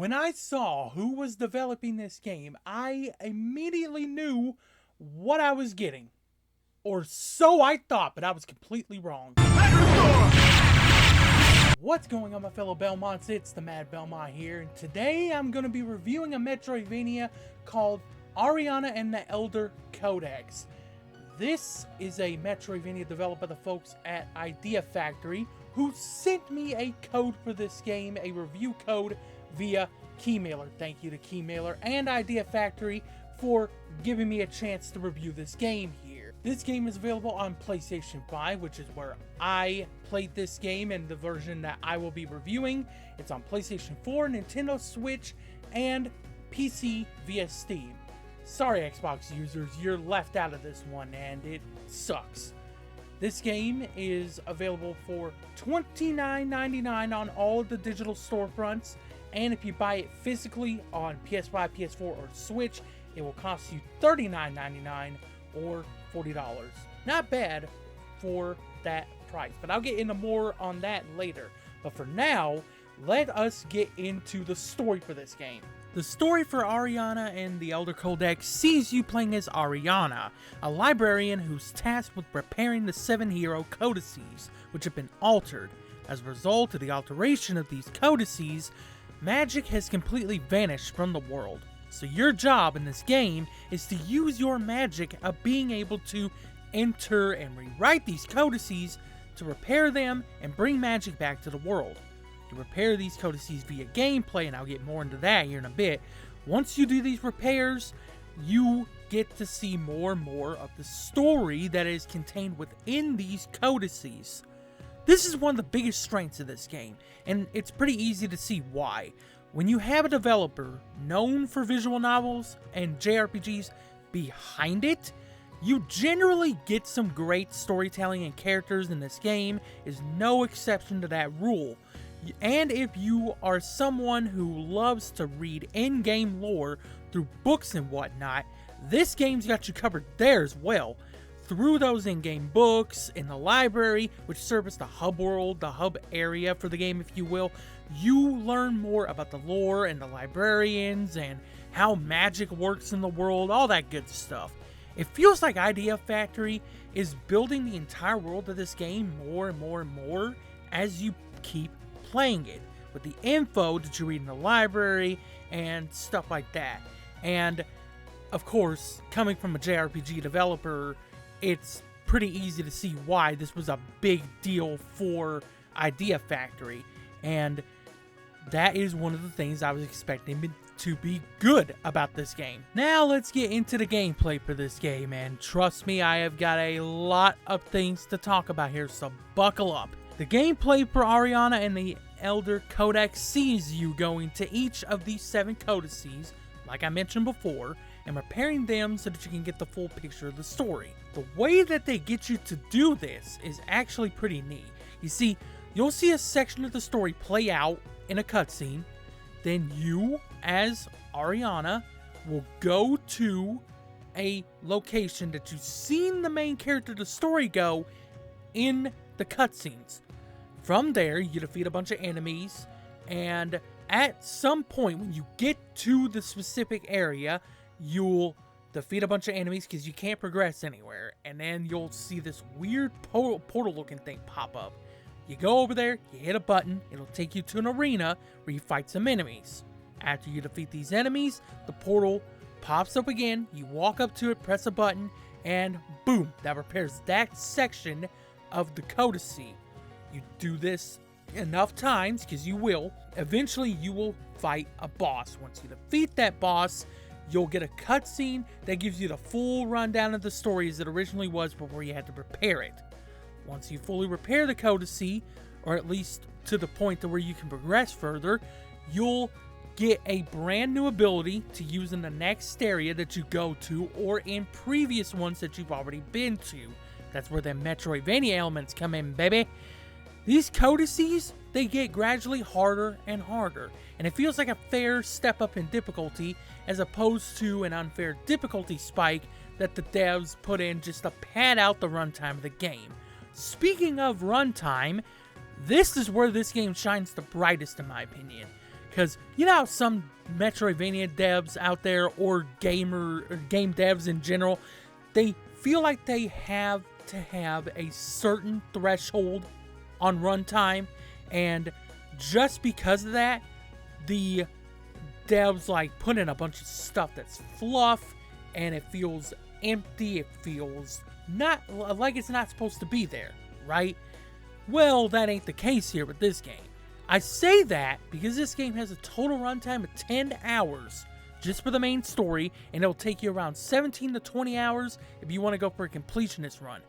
When I saw who was developing this game, I immediately knew what I was getting. Or so I thought, but I was completely wrong. What's going on, my fellow Belmonts? It's the Mad Belmont here, and today I'm going to be reviewing a Metroidvania called Ariana and the Elder Codex. This is a Metroidvania developed by the folks at Idea Factory, who sent me a code for this game, a review code via Keymailer. Thank you to Keymailer and Idea Factory for giving me a chance to review this game here. This game is available on PlayStation 5, which is where I played this game, and the version that I will be reviewing. It's on PlayStation 4, Nintendo Switch, and PC via Steam. Sorry, Xbox users, you're left out of this one, and it sucks. This game is available for $29.99 on all of the digital storefronts, and if you buy it physically on PS5, PS4, or Switch, it will cost you $39.99 or $40. Not bad for that price, but I'll get into more on that later. But for now, let us get into the story for this game. The story for Ariana and the Elder Codex sees you playing as Ariana, a librarian who's tasked with preparing the 7 hero codices, which have been altered. As a result of the alteration of these codices, magic has completely vanished from the world. So your job in this game is to use your magic of being able to enter and rewrite these codices to repair them and bring magic back to the world. You repair these codices via gameplay, and I'll get more into that here in a bit. Once you do these repairs, you get to see more and more of the story that is contained within these codices. This is one of the biggest strengths of this game, and it's pretty easy to see why. When you have a developer known for visual novels and JRPGs behind it, you generally get some great storytelling, and characters in this game is no exception to that rule. And if you are someone who loves to read in-game lore through books and whatnot, this game's got you covered there as well. Through those in-game books, in the library, which serve as the hub world, the hub area for the game, if you will, you learn more about the lore and the librarians and how magic works in the world, all that good stuff. It feels like Idea Factory is building the entire world of this game more and more and more as you keep playing it, with the info that you read in the library and stuff like that. And of course, coming from a JRPG developer, it's pretty easy to see why this was a big deal for Idea Factory, and that is one of the things I was expecting to be good about this game. Now let's get into the gameplay for this game, and trust me, I have got a lot of things to talk about here, so buckle up. The gameplay for Ariana and the Elder Codex sees you going to each of these 7 codices, like I mentioned before, and repairing them so that you can get the full picture of the story. The way that they get you to do this is actually pretty neat. You see, you'll see a section of the story play out in a cutscene, then you, as Ariana, will go to a location that you've seen the main character of the story go in the cutscenes. From there, you defeat a bunch of enemies, and at some point when you get to the specific area, you'll defeat a bunch of enemies because you can't progress anywhere, and then you'll see this weird portal looking thing pop up. You go over there, you hit a button, it'll take you to an arena where you fight some enemies. After you defeat these enemies, the portal pops up again, you walk up to it, press a button, and boom, that repairs that section of the codice. You do this enough times, because you will. Eventually, you will fight a boss. Once you defeat that boss, you'll get a cutscene that gives you the full rundown of the story as it originally was before you had to repair it. Once you fully repair the codice, or at least to the point to where you can progress further, you'll get a brand new ability to use in the next area that you go to, or in previous ones that you've already been to. That's where the Metroidvania elements come in, baby. These codices, they get gradually harder and harder, and it feels like a fair step up in difficulty as opposed to an unfair difficulty spike that the devs put in just to pad out the runtime of the game. Speaking of runtime, this is where this game shines the brightest in my opinion. Because you know how some Metroidvania devs out there, or game devs in general, they feel like they have to have a certain threshold on runtime, and just because of that, the devs like put in a bunch of stuff that's fluff, and it feels empty, it feels not like it's not supposed to be there, right? Well, that ain't the case here with this game. I say that because this game has a total runtime of 10 hours just for the main story, and it'll take you around 17 to 20 hours if you want to go for a completionist run.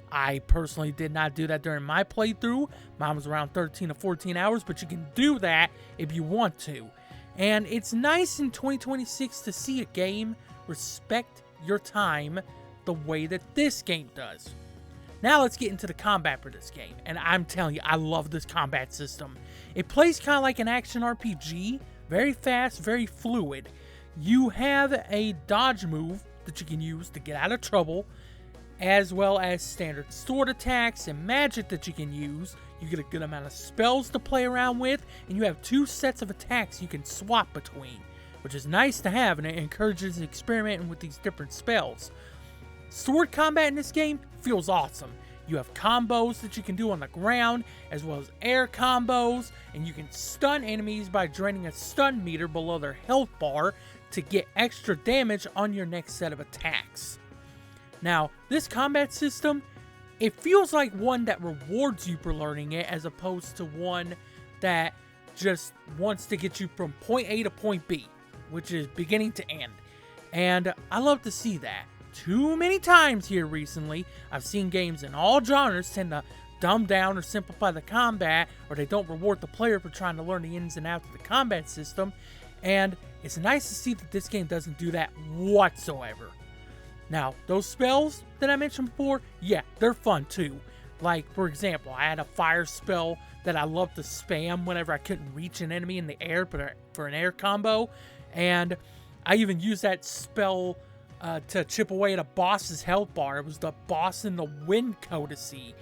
I personally did not do that during my playthrough. Mine was around 13 to 14 hours, but you can do that if you want to. And it's nice in 2026 to see a game respect your time the way that this game does. Now let's get into the combat for this game, and I'm telling you, I love this combat system. It plays kind of like an action RPG, very fast, very fluid. You have a dodge move that you can use to get out of trouble, as well as standard sword attacks and magic that you can use. You get a good amount of spells to play around with, and you have 2 sets of attacks you can swap between, which is nice to have, and it encourages experimenting with these different spells. Sword combat in this game feels awesome. You have combos that you can do on the ground, as well as air combos, and you can stun enemies by draining a stun meter below their health bar to get extra damage on your next set of attacks. Now, this combat system, it feels like one that rewards you for learning it, as opposed to one that just wants to get you from point A to point B, which is beginning to end. And I love to see that. Too many times here recently, I've seen games in all genres tend to dumb down or simplify the combat, or they don't reward the player for trying to learn the ins and outs of the combat system, and it's nice to see that this game doesn't do that whatsoever. Now, those spells that I mentioned before, yeah, they're fun too. Like, for example, I had a fire spell that I love to spam whenever I couldn't reach an enemy in the air for an air combo, and I even used that spell to chip away at a boss's health bar. It was the boss in the Wind Codice,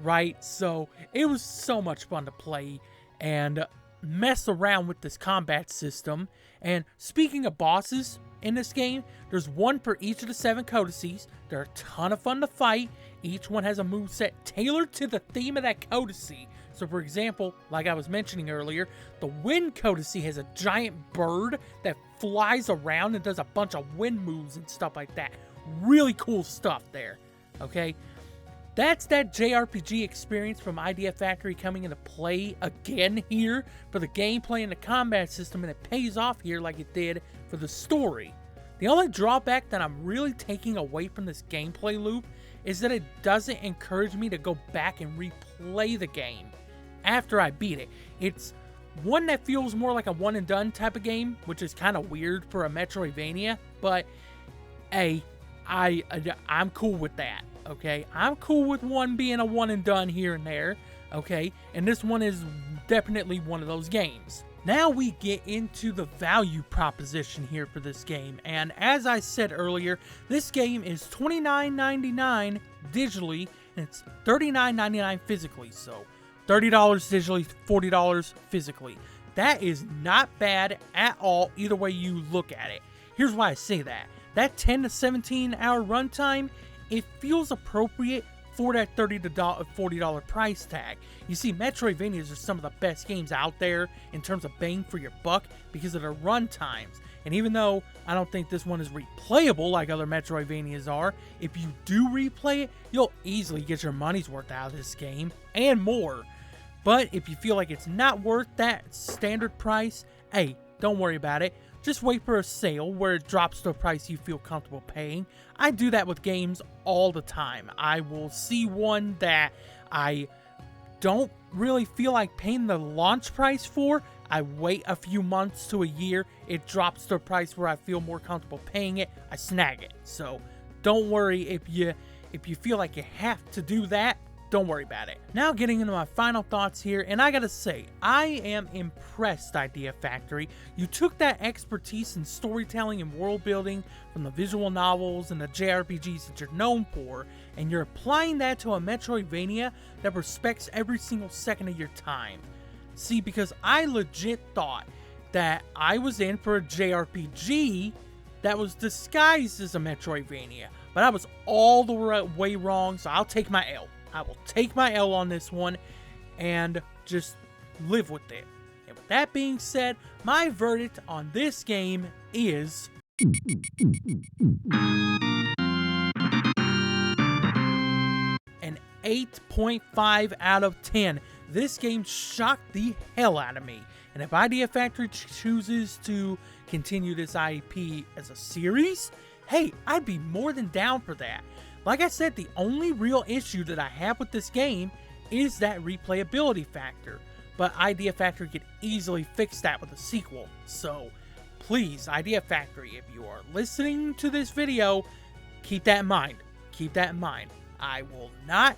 right? So it was so much fun to play and mess around with this combat system. And speaking of bosses in this game, there's one for each of the 7 codices. They're a ton of fun to fight. Each one has a moveset tailored to the theme of that codice. So for example, like I was mentioning earlier, the Wind Codice has a giant bird that flies around and does a bunch of wind moves and stuff like that. Really cool stuff there, okay? That's that JRPG experience from Idea Factory coming into play again here for the gameplay and the combat system, and it pays off here like it did for the story. The only drawback that I'm really taking away from this gameplay loop is that it doesn't encourage me to go back and replay the game after I beat it. It's one that feels more like a one and done type of game, which is kind of weird for a Metroidvania, but hey, I'm cool with that, okay? I'm cool with one being a one and done here and there, okay? And this one is definitely one of those games. Now we get into the value proposition here for this game, and as I said earlier, this game is $29.99 digitally, and it's $39.99 physically, so $30 digitally, $40 physically. That is not bad at all, either way you look at it. Here's why I say that. That 10 to 17 hour runtime, it feels appropriate for that $30 to $40 price tag. You see, Metroidvanias are some of the best games out there in terms of bang for your buck because of their run times. And even though I don't think this one is replayable like other Metroidvanias are, if you do replay it, you'll easily get your money's worth out of this game and more. But if you feel like it's not worth that standard price, hey, don't worry about it. Just wait for a sale where it drops to a price you feel comfortable paying. I do that with games all the time. I will see one that I don't really feel like paying the launch price for. I wait a few months to a year. It drops to a price where I feel more comfortable paying it. I snag it. So don't worry if you feel like you have to do that. Don't worry about it. Now getting into my final thoughts here, and I gotta say, I am impressed, Idea Factory. You took that expertise in storytelling and world building from the visual novels and the JRPGs that you're known for, and you're applying that to a Metroidvania that respects every single second of your time. See, because I legit thought that I was in for a JRPG that was disguised as a Metroidvania. But I was all the way wrong, so I'll take my L. I will take my L on this one and just live with it. And with that being said, my verdict on this game is an 8.5 out of 10. This game shocked the hell out of me. And if Idea Factory chooses to continue this IP as a series, hey, I'd be more than down for that. Like I said, the only real issue that I have with this game is that replayability factor. But Idea Factory could easily fix that with a sequel. So, please, Idea Factory, if you are listening to this video, keep that in mind. Keep that in mind. I will not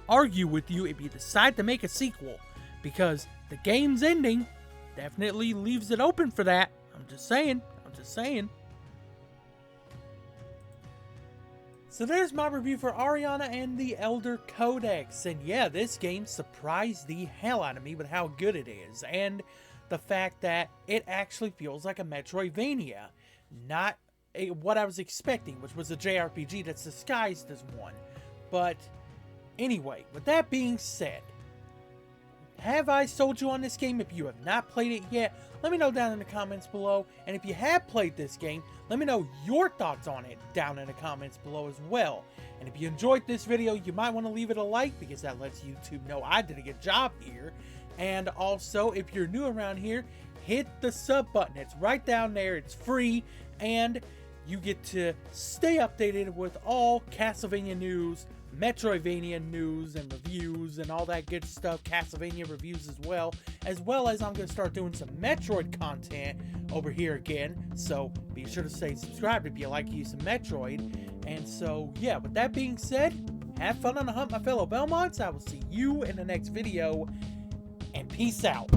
argue with you if you decide to make a sequel, because the game's ending definitely leaves it open for that. I'm just saying. So there's my review for Ariana and the Elder Codex. And yeah, this game surprised the hell out of me with how good it is. And the fact that it actually feels like a Metroidvania. Not what I was expecting, which was a JRPG that's disguised as one. But anyway, with that being said, have I sold you on this game? If you have not played it yet, let me know down in the comments below. And if you have played this game, let me know your thoughts on it down in the comments below as well. And if you enjoyed this video, you might want to leave it a like, because that lets YouTube know I did a good job here. And also, if you're new around here, hit the sub button. It's right down there. It's free. And you get to stay updated with all Castlevania news, Metroidvania news and reviews and all that good stuff, Castlevania reviews as well as I'm going to start doing some Metroid content over here again, so be sure to stay subscribed if you like using Metroid. And so yeah, with that being said, have fun on the hunt, my fellow Belmonts. I will see you in the next video, and peace out.